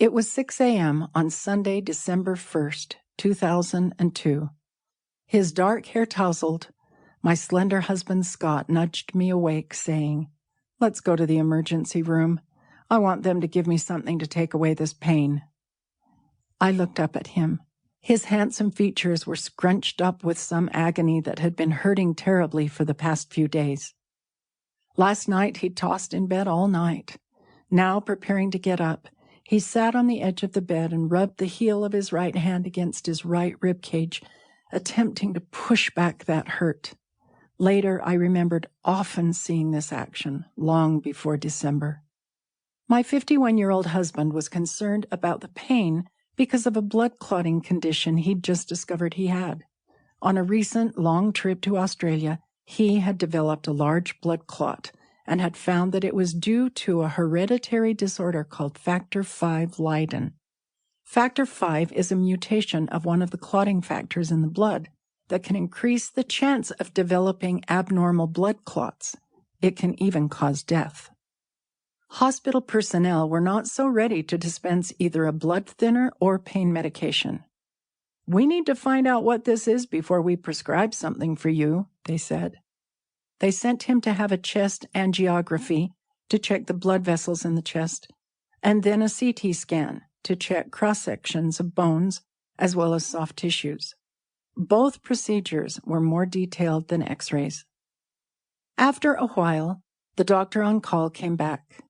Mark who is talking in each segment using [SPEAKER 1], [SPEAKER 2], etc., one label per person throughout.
[SPEAKER 1] It was 6 a.m. on Sunday, December 1st, 2002. His dark hair tousled, my slender husband Scott nudged me awake, saying, "Let's go to the emergency room. I want them to give me something to take away this pain." I looked up at him. His handsome features were scrunched up with some agony that had been hurting terribly for the past few days. Last night he tossed in bed all night. Now, preparing to get up, he sat on the edge of the bed and rubbed the heel of his right hand against his right rib cage, attempting to push back that hurt. Later, I remembered often seeing this action, long before December. My 51-year-old husband was concerned about the pain because of a blood clotting condition he'd just discovered he had. On a recent long trip to Australia, he had developed a large blood clot and had found that it was due to a hereditary disorder called Factor V Leiden. Factor V is a mutation of one of the clotting factors in the blood that can increase the chance of developing abnormal blood clots. It can even cause death. Hospital personnel were not so ready to dispense either a blood thinner or pain medication. "We need to find out what this is before we prescribe something for you," they said. They sent him to have a chest angiography to check the blood vessels in the chest, and then a CT scan to check cross-sections of bones as well as soft tissues. Both procedures were more detailed than x-rays. After a while, the doctor on call came back.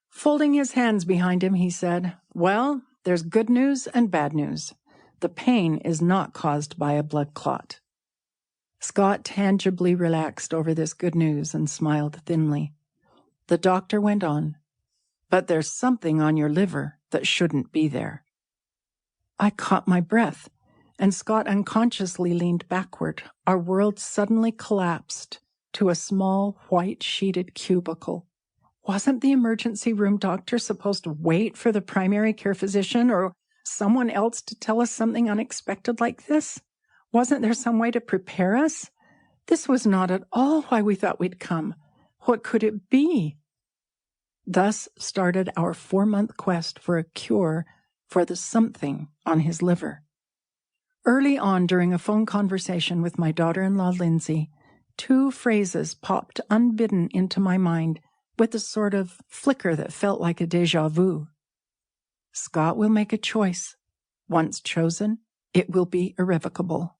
[SPEAKER 1] Folding his hands behind him, he said, "Well, there's good news and bad news. The pain is not caused by a blood clot." Scott tangibly relaxed over this good news and smiled thinly. The doctor went on, "But there's something on your liver that shouldn't be there." I caught my breath, and Scott unconsciously leaned backward. Our world suddenly collapsed to a small, white-sheeted cubicle. Wasn't the emergency room doctor supposed to wait for the primary care physician or someone else to tell us something unexpected like this? Wasn't there some way to prepare us? This was not at all why we thought we'd come. What could it be? Thus started our 4-month quest for a cure for the something on his liver. Early on during a phone conversation with my daughter-in-law, Lindsay, 2 phrases popped unbidden into my mind with a sort of flicker that felt like a déjà vu. Scott will make a choice. Once chosen, it will be irrevocable.